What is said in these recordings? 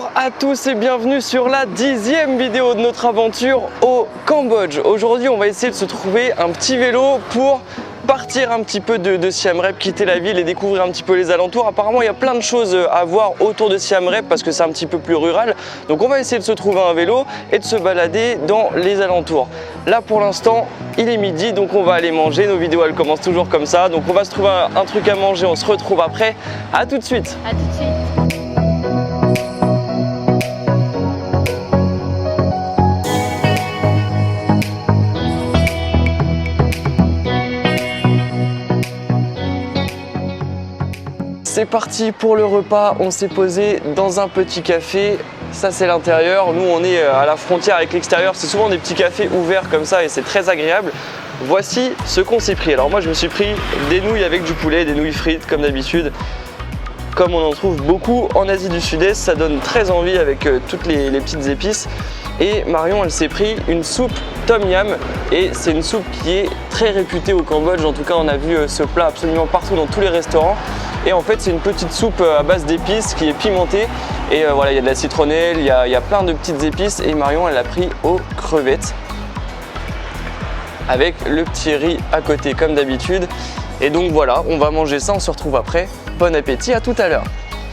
Bonjour à tous et bienvenue sur la 10e vidéo de notre aventure au Cambodge. Aujourd'hui on va essayer de se trouver un petit vélo pour partir un petit peu de Siem Reap, quitter la ville et découvrir un petit peu les alentours. Apparemment il y a plein de choses à voir autour de Siem Reap parce que c'est un petit peu plus rural. Donc on va essayer de se trouver un vélo et de se balader dans les alentours. Là pour l'instant il est midi, donc on va aller manger. Nos vidéos elles commencent toujours comme ça. Donc on va se trouver un truc à manger, on se retrouve après. À tout de suite. À tout de suite. C'est parti pour le repas, on s'est posé dans un petit café, ça c'est l'intérieur, nous on est à la frontière avec l'extérieur, c'est souvent des petits cafés ouverts comme ça et c'est très agréable. Voici ce qu'on s'est pris, alors moi je me suis pris des nouilles avec du poulet, des nouilles frites comme d'habitude, comme on en trouve beaucoup en Asie du Sud-Est, ça donne très envie avec toutes les petites épices. Et Marion elle s'est pris une soupe tom yam et c'est une soupe qui est très réputée au Cambodge, en tout cas on a vu ce plat absolument partout dans tous les restaurants. Et en fait c'est une petite soupe à base d'épices qui est pimentée et voilà, il y a de la citronnelle, il y a plein de petites épices et Marion elle l'a pris aux crevettes avec le petit riz à côté comme d'habitude. Et donc voilà, on va manger ça, on se retrouve après. Bon appétit, à tout à l'heure.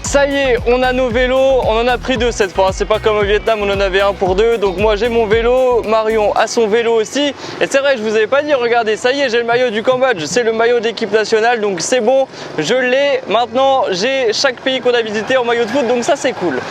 Ça y est, on a nos vélos, on en a pris deux cette fois, c'est pas comme au Vietnam, on en avait un pour deux. Donc moi j'ai mon vélo, Marion a son vélo aussi. Et c'est vrai, je vous avais pas dit, regardez, ça y est, j'ai le maillot du Cambodge, c'est le maillot de l'équipe nationale, donc c'est bon, je l'ai. Maintenant, j'ai chaque pays qu'on a visité en maillot de foot, donc ça c'est cool.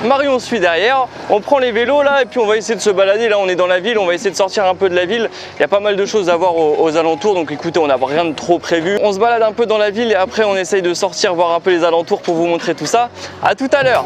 Marion suit derrière, on prend les vélos là et puis on va essayer de se balader. Là on est dans la ville, on va essayer de sortir un peu de la ville. Il y a pas mal de choses à voir aux alentours, donc écoutez, on n'a rien de trop prévu. On se balade un peu dans la ville et après on essaye de sortir, voir un peu les alentours pour vous montrer tout ça. À tout à l'heure.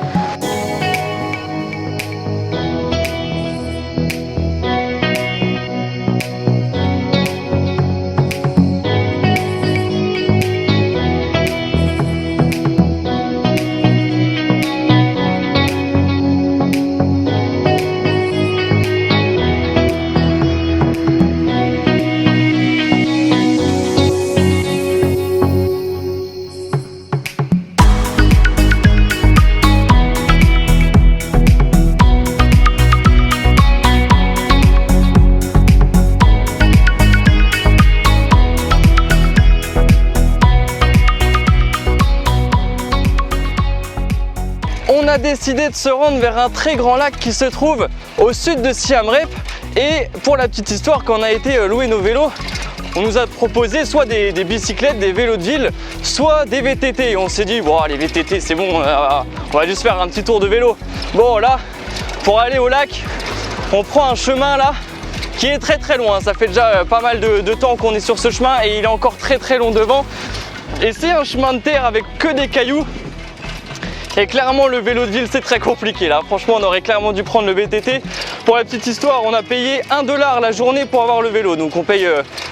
On a décidé de se rendre vers un très grand lac qui se trouve au sud de Siem Reap. Et pour la petite histoire, quand on a été louer nos vélos, on nous a proposé soit des bicyclettes, des vélos de ville, soit des VTT. Et on s'est dit, bon, les VTT c'est bon, on va juste faire un petit tour de vélo. Bon là, pour aller au lac, on prend un chemin là qui est très très loin. Ça fait déjà pas mal de temps qu'on est sur ce chemin et il est encore très très long devant. Et c'est un chemin de terre avec que des cailloux. Et clairement le vélo de ville c'est très compliqué là, franchement on aurait clairement dû prendre le VTT. Pour la petite histoire, on a payé 1 $ la journée pour avoir le vélo, donc on paye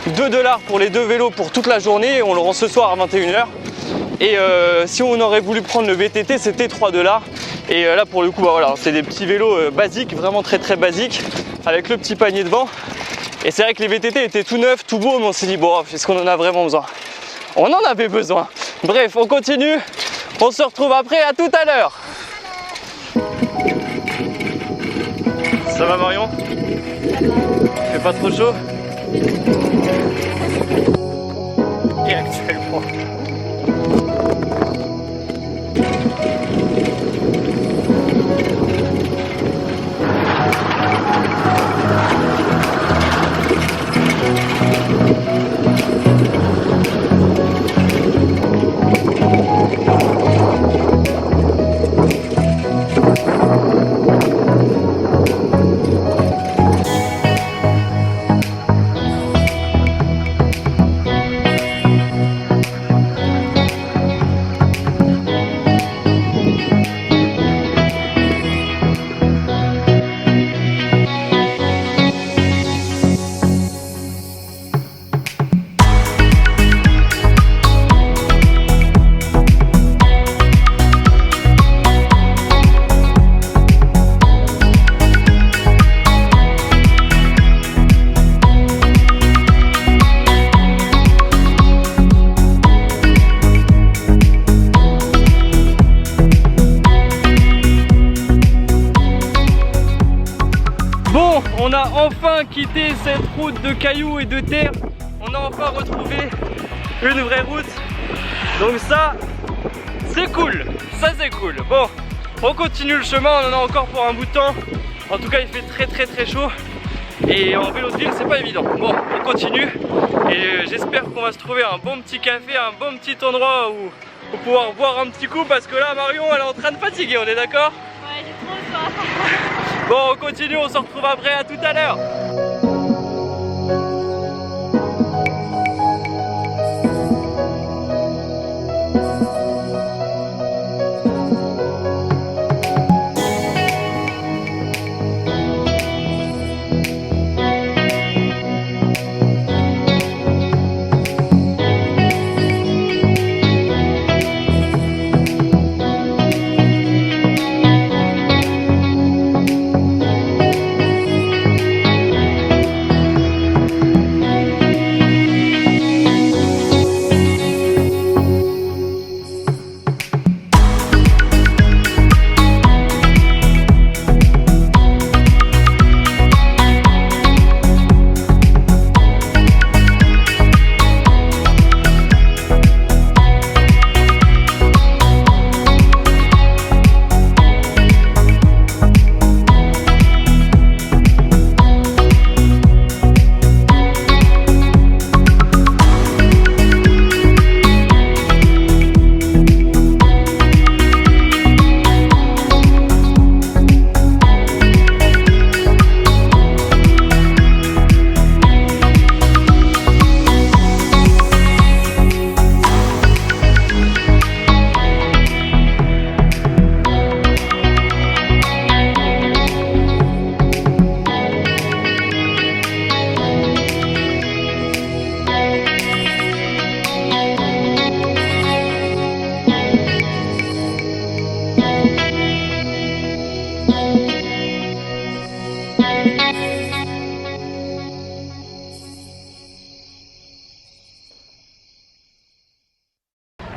2 $ pour les deux vélos pour toute la journée et on le rend ce soir à 21 h. Et si on aurait voulu prendre le VTT c'était 3 $. Et là pour le coup bah voilà, c'est des petits vélos basiques, vraiment très très basiques, avec le petit panier devant. Et c'est vrai que les VTT étaient tout neufs, tout beaux, mais on s'est dit bon, est-ce qu'on en a vraiment besoin? On en avait besoin. Bref, on continue. On se retrouve après, à tout à l'heure. Ça va Marion? Il fait pas trop chaud? Et actuellement On a enfin quitté cette route de cailloux et de terre. On a enfin retrouvé une vraie route. Donc ça, c'est cool. Ça c'est cool. Bon, on continue le chemin, on en a encore pour un bout de temps. En tout cas, il fait très chaud. Et en vélo de ville, c'est pas évident. Bon, on continue. Et j'espère qu'on va se trouver un bon petit café, un bon petit endroit où pour pouvoir boire un petit coup. Parce que là, Marion, elle est en train de fatiguer, on est d'accord? Ouais, j'ai trop soif. Bon, on continue, on se retrouve après, à tout à l'heure.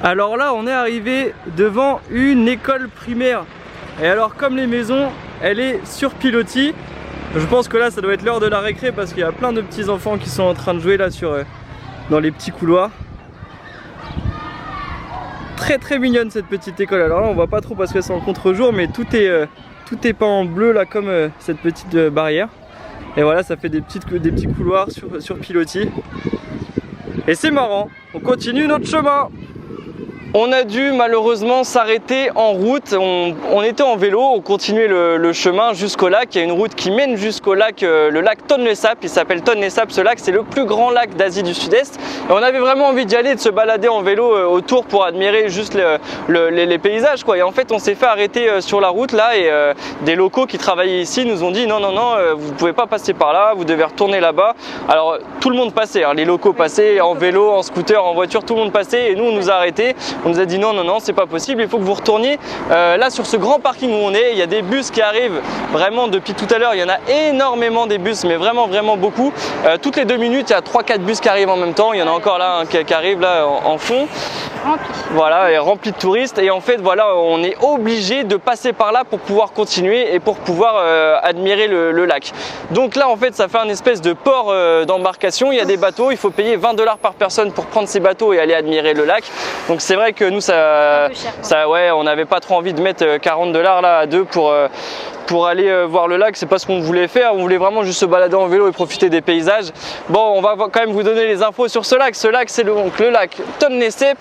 Alors là, on est arrivé devant une école primaire. Et alors, comme les maisons, elle est sur pilotis. Je pense que là, ça doit être l'heure de la récré parce qu'il y a plein de petits enfants qui sont en train de jouer là dans les petits couloirs. Très mignonne cette petite école. Alors là, on voit pas trop parce que c'est en contre-jour, mais tout est peint en bleu là, comme cette petite barrière. Et voilà, ça fait des petits couloirs sur pilotis. Et c'est marrant. On continue notre chemin. On a dû malheureusement s'arrêter en route, on était en vélo, on continuait le chemin jusqu'au lac. Il y a une route qui mène jusqu'au lac, le lac Tonlé Sap, il s'appelle Tonlé Sap ce lac, c'est le plus grand lac d'Asie du Sud-Est. Et on avait vraiment envie d'y aller, de se balader en vélo autour pour admirer juste les paysages quoi. Et en fait on s'est fait arrêter sur la route là et des locaux qui travaillaient ici nous ont dit non, vous ne pouvez pas passer par là, vous devez retourner là-bas. Alors tout le monde passait, hein, les locaux passaient en vélo, en scooter, en voiture, tout le monde passait et nous on nous a arrêtés. On nous a dit non, c'est pas possible, il faut que vous retourniez là sur ce grand parking où on est. Il y a des bus qui arrivent vraiment depuis tout à l'heure, il y en a énormément des bus, mais vraiment beaucoup. Toutes les 2 minutes, il y a 3-4 bus qui arrivent en même temps. Il y en a encore là qui arrive là en fond. Rempli. Voilà, et rempli de touristes. Et en fait, voilà, on est obligé de passer par là pour pouvoir continuer et pour pouvoir admirer le lac. Donc là, en fait, ça fait un espèce de port d'embarcation. Il y a des bateaux, il faut payer 20 $ par personne pour prendre ces bateaux et aller admirer le lac. Donc c'est vrai que nous, ouais, on n'avait pas trop envie de mettre 40 $ là à deux pour aller voir le lac. C'est pas ce qu'on voulait faire, on voulait vraiment juste se balader en vélo et profiter des paysages. Bon, on va quand même vous donner les infos sur ce lac. Ce lac, c'est donc le lac Tonlé Sap.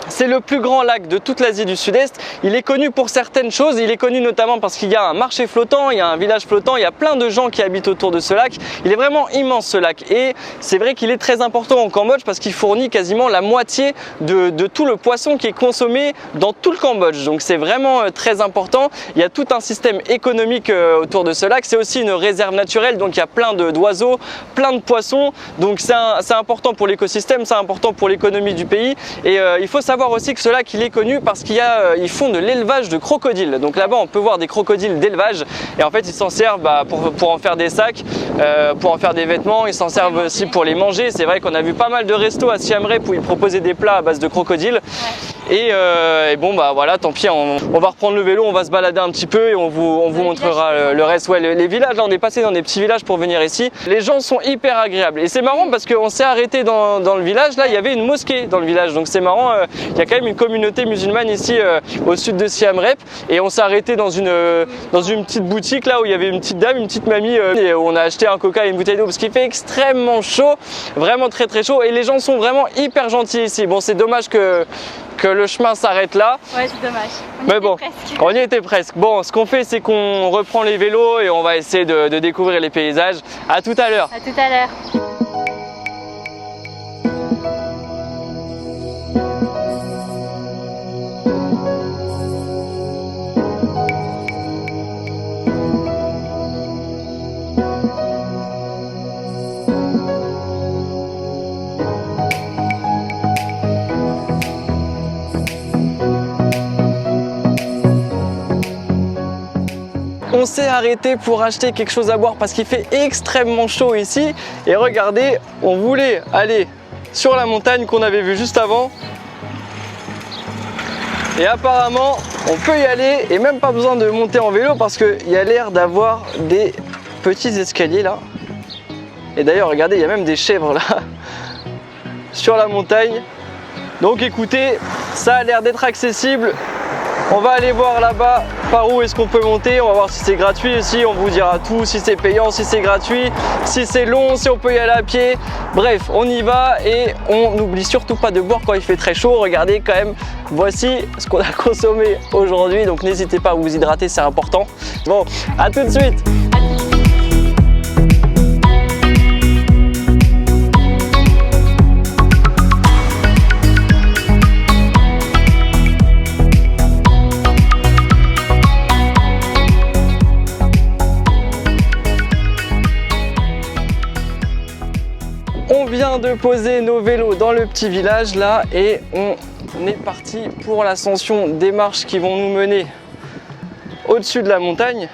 C'est le plus grand lac de toute l'Asie du Sud-Est. Il est connu pour certaines choses. Il est connu notamment parce qu'il y a un marché flottant, il y a un village flottant, il y a plein de gens qui habitent autour de ce lac. Il est vraiment immense ce lac. Et c'est vrai qu'il est très important au Cambodge parce qu'il fournit quasiment la moitié de tout le poisson qui est consommé dans tout le Cambodge. Donc c'est vraiment très important. Il y a tout un système économique autour de ce lac. C'est aussi une réserve naturelle, donc il y a plein d'oiseaux, plein de poissons. Donc c'est important pour l'écosystème, c'est important pour l'économie du pays. Et il faut savoir aussi que ce lac il est connu parce qu'ils font de l'élevage de crocodiles. Donc là-bas on peut voir des crocodiles d'élevage et en fait ils s'en servent pour en faire des sacs, pour en faire des vêtements, ils s'en servent aussi pour les manger. C'est vrai qu'on a vu pas mal de restos à Siem Reap où ils proposaient des plats à base de crocodiles. Et bon bah voilà, tant pis, on va reprendre le vélo, on va se balader un petit peu et on vous montrera le reste. Ouais, les villages, là on est passé dans des petits villages pour venir ici. Les gens sont hyper agréables et c'est marrant parce qu'on s'est arrêté dans le village. Là il y avait une mosquée dans le village, donc c'est marrant, il y a quand même une communauté musulmane ici au sud de Siem Reap, et on s'est arrêté dans une petite boutique là où il y avait une petite dame, une petite mamie, et on a acheté un coca et une bouteille d'eau parce qu'il fait extrêmement chaud, vraiment très chaud, et les gens sont vraiment hyper gentils ici. Bon, c'est dommage que le chemin s'arrête là. Ouais, c'est dommage. Mais bon, on y était presque. Bon, ce qu'on fait, c'est qu'on reprend les vélos et on va essayer de découvrir les paysages. À tout à l'heure. À tout à l'heure. On s'est arrêté pour acheter quelque chose à boire parce qu'il fait extrêmement chaud ici. Et regardez, on voulait aller sur la montagne qu'on avait vue juste avant. Et apparemment, on peut y aller et même pas besoin de monter en vélo parce qu'il y a l'air d'avoir des petits escaliers là. Et d'ailleurs, regardez, il y a même des chèvres là sur la montagne. Donc écoutez, ça a l'air d'être accessible. On va aller voir là-bas par où est-ce qu'on peut monter, on va voir si c'est gratuit aussi, on vous dira tout, si c'est payant, si c'est gratuit, si c'est long, si on peut y aller à pied. Bref, on y va et on n'oublie surtout pas de boire quand il fait très chaud. Regardez quand même, voici ce qu'on a consommé aujourd'hui, donc n'hésitez pas à vous hydrater, c'est important. Bon, à tout de suite. On vient de poser nos vélos dans le petit village là et on est parti pour l'ascension des marches qui vont nous mener au-dessus de la montagne.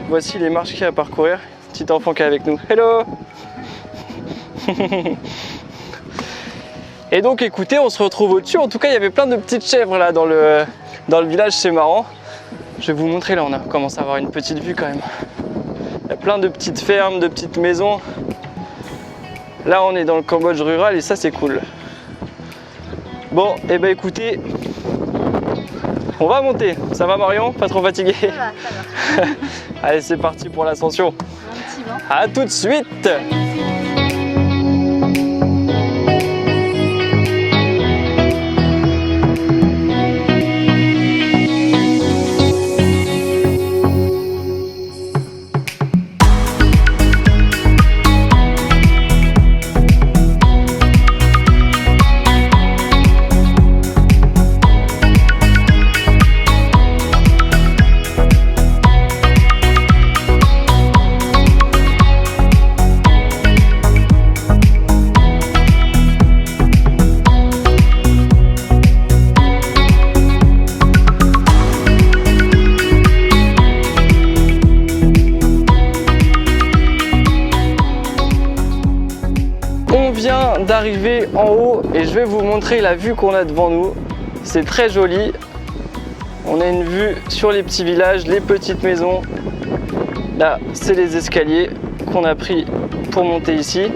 Voici les marches qu'il y a à parcourir. Petit enfant qui est avec nous. Hello. Et donc écoutez, on se retrouve au-dessus. En tout cas, il y avait plein de petites chèvres là dans le village, c'est marrant. Je vais vous montrer, là on a commencé à avoir une petite vue quand même. Il y a plein de petites fermes, de petites maisons. Là on est dans le Cambodge rural et ça c'est cool. Bon, et ben écoutez, on va monter. Ça va Marion? Pas trop fatigué? Ça va. Allez, c'est parti pour l'ascension. Un petit vent. À tout de suite. D'arriver en haut et je vais vous montrer la vue qu'on a devant nous. C'est très joli. On a une vue sur les petits villages, les petites maisons. Là, c'est les escaliers qu'on a pris pour monter ici.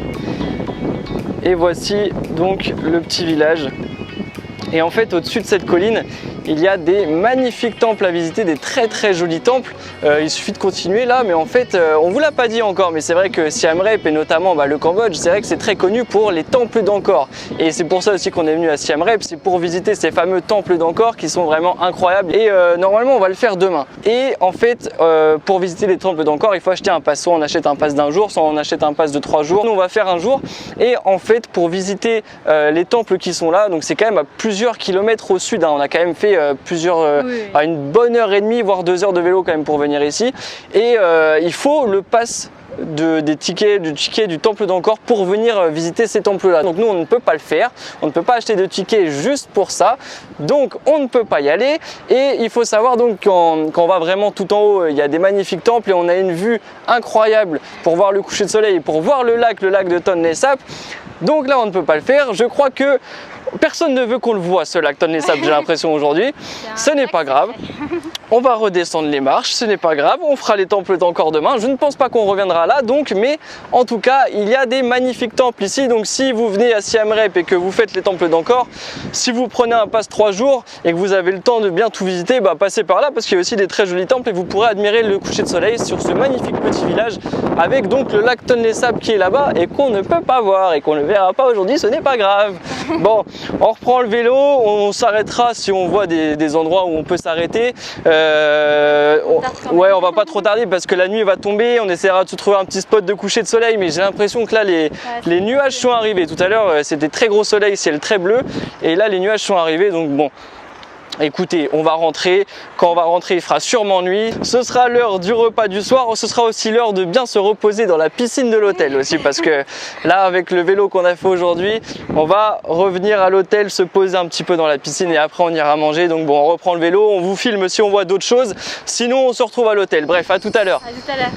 Et voici donc le petit village. Et en fait, au-dessus de cette colline, il y a des magnifiques temples à visiter, des très jolis temples. Il suffit de continuer là, mais en fait, on vous l'a pas dit encore, mais c'est vrai que Siem Reap et notamment le Cambodge, c'est vrai que c'est très connu pour les temples d'Angkor. Et c'est pour ça aussi qu'on est venu à Siem Reap, c'est pour visiter ces fameux temples d'Angkor qui sont vraiment incroyables. Et normalement, on va le faire demain. Et en fait, pour visiter les temples d'Angkor, il faut acheter un pass. Soit on achète un pass d'un jour, soit on achète un pass de 3 jours. Nous, on va faire un jour. Et en fait, pour visiter les temples qui sont là, donc c'est quand même à plusieurs kilomètres au sud. Hein. On a quand même fait une bonne heure et demie, voire 2 heures de vélo quand même pour venir ici. Et il faut le pass du ticket du temple d'Angkor pour venir visiter ces temples là. Donc nous on ne peut pas le faire, on ne peut pas acheter de ticket juste pour ça, donc on ne peut pas y aller. Et il faut savoir donc quand on va vraiment tout en haut, il y a des magnifiques temples et on a une vue incroyable pour voir le coucher de soleil et pour voir le lac de Tonlé Sap. Donc là on ne peut pas le faire. Je crois que personne ne veut qu'on le voit ce lac Tonlé Sap, j'ai l'impression aujourd'hui. Ce n'est pas grave. On va redescendre les marches, ce n'est pas grave, on fera les temples d'Angkor demain. Je ne pense pas qu'on reviendra là donc, mais en tout cas, il y a des magnifiques temples ici. Donc si vous venez à Siem Reap et que vous faites les temples d'Angkor, si vous prenez un pass 3 jours et que vous avez le temps de bien tout visiter, bah, passez par là parce qu'il y a aussi des très jolis temples et vous pourrez admirer le coucher de soleil sur ce magnifique petit village avec donc le lac Tonlé Sap qui est là-bas et qu'on ne peut pas voir et qu'on ne verra pas aujourd'hui, ce n'est pas grave. Bon, on reprend le vélo, on s'arrêtera si on voit des endroits où on peut s'arrêter. Ouais, on va pas trop tarder parce que la nuit va tomber, on essaiera de se trouver un petit spot de coucher de soleil, mais j'ai l'impression que là les nuages sont arrivés. Tout à l'heure c'était très gros soleil, ciel très bleu, et là les nuages sont arrivés, donc bon. Écoutez, on va rentrer. Quand on va rentrer, il fera sûrement nuit. Ce sera l'heure du repas du soir. Ce sera aussi l'heure de bien se reposer dans la piscine de l'hôtel aussi, parce que là, avec le vélo qu'on a fait aujourd'hui, on va revenir à l'hôtel, se poser un petit peu dans la piscine et après on ira manger. Donc bon, on reprend le vélo, on vous filme si on voit d'autres choses. Sinon, on se retrouve à l'hôtel. Bref, à tout à l'heure. À tout à l'heure.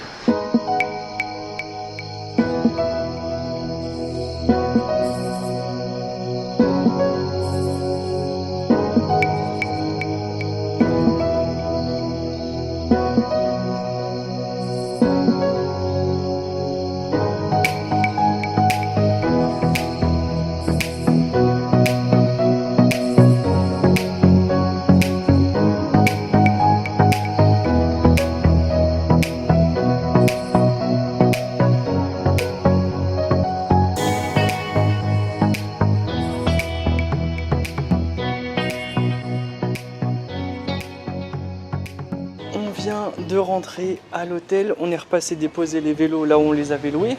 De rentrer à l'hôtel, on est repassé déposer les vélos là où on les avait loués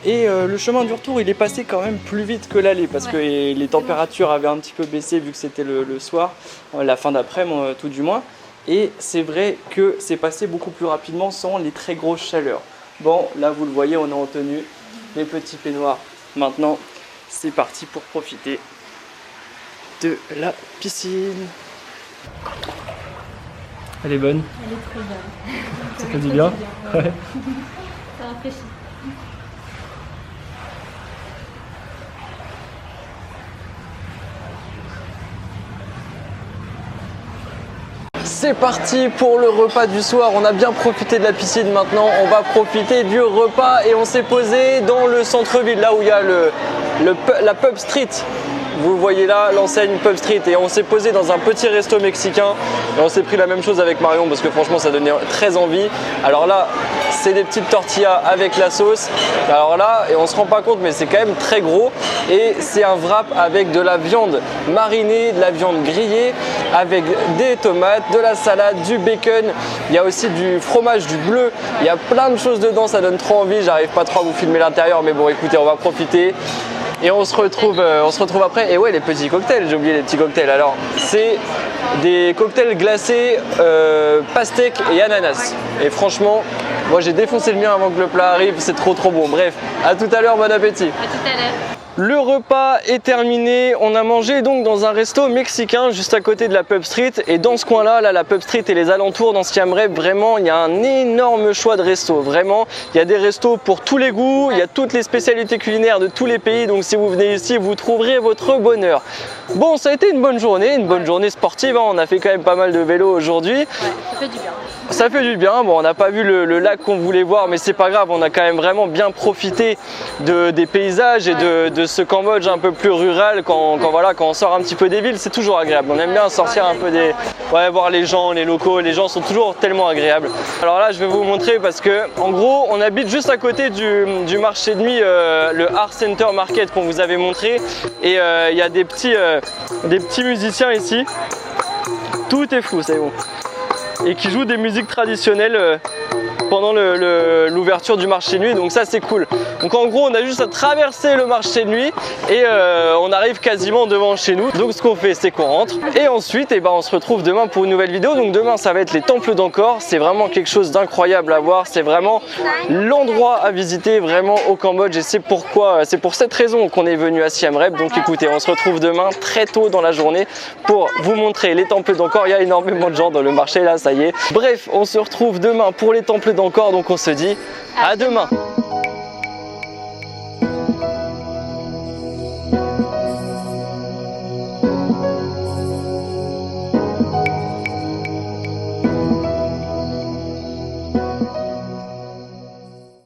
et le chemin du retour il est passé quand même plus vite que l'aller parce que les températures avaient un petit peu baissé vu que c'était le soir, la fin d'après-midi tout du moins, et c'est vrai que c'est passé beaucoup plus rapidement sans les très grosses chaleurs. Bon, là vous le voyez, on est en tenue, les petits peignoirs. Maintenant c'est parti pour profiter de la piscine. Elle est bonne. Elle est très bonne. Ça fait du bien. Ouais. Ça rafraîchit. C'est parti pour le repas du soir. On a bien profité de la piscine, maintenant on va profiter du repas et on s'est posé dans le centre-ville, là où il y a la Pub Street. Vous voyez là l'enseigne Pub Street, et on s'est posé dans un petit resto mexicain et on s'est pris la même chose avec Marion parce que franchement ça donnait très envie. Alors là c'est des petites tortillas avec la sauce, alors là, et on se rend pas compte mais c'est quand même très gros, et c'est un wrap avec de la viande marinée, de la viande grillée avec des tomates, de la salade, du bacon, il y a aussi du fromage, du bleu, il y a plein de choses dedans, ça donne trop envie. J'arrive pas trop à vous filmer l'intérieur mais bon écoutez, on va profiter. Et on se retrouve après. Et ouais, les petits cocktails, j'ai oublié les petits cocktails. Alors, c'est des cocktails glacés, pastèque et ananas. Et franchement, moi j'ai défoncé le mien avant que le plat arrive, c'est trop bon. Bref, à tout à l'heure, bon appétit. À tout à l'heure. Le repas est terminé, on a mangé donc dans un resto mexicain juste à côté de la Pub Street, et dans ce coin là, la Pub Street et les alentours dans Siem Reap, vraiment il y a un énorme choix de restos, vraiment il y a des restos pour tous les goûts, il y a toutes les spécialités culinaires de tous les pays, donc si vous venez ici vous trouverez votre bonheur. Bon, ça a été une bonne journée sportive, hein. On a fait quand même pas mal de vélo aujourd'hui. Ouais, ça fait du bien. Ça fait du bien, bon on n'a pas vu le lac qu'on voulait voir mais c'est pas grave, on a quand même vraiment bien profité des paysages et de ce Cambodge un peu plus rural quand on sort un petit peu des villes, c'est toujours agréable. On aime bien sortir un peu voir les gens, les locaux, les gens sont toujours tellement agréables. Alors là je vais vous montrer parce que en gros on habite juste à côté du marché de nuit, le Art Center Market qu'on vous avait montré, et il y a des petits musiciens ici, tout est fou, c'est bon, et qui jouent des musiques traditionnelles pendant l'ouverture du marché de nuit, donc ça c'est cool. Donc en gros on a juste à traverser le marché de nuit et on arrive quasiment devant chez nous. Donc ce qu'on fait c'est qu'on rentre et ensuite on se retrouve demain pour une nouvelle vidéo. Donc demain ça va être les temples d'Angkor, c'est vraiment quelque chose d'incroyable à voir, c'est vraiment l'endroit à visiter vraiment au Cambodge, et c'est pour cette raison qu'on est venu à Siem Reap. Donc écoutez, on se retrouve demain très tôt dans la journée pour vous montrer les temples d'Angkor. Il y a énormément de gens dans le marché là, ça y est. Bref, on se retrouve demain pour les temples d'Angkor, donc on se dit à demain.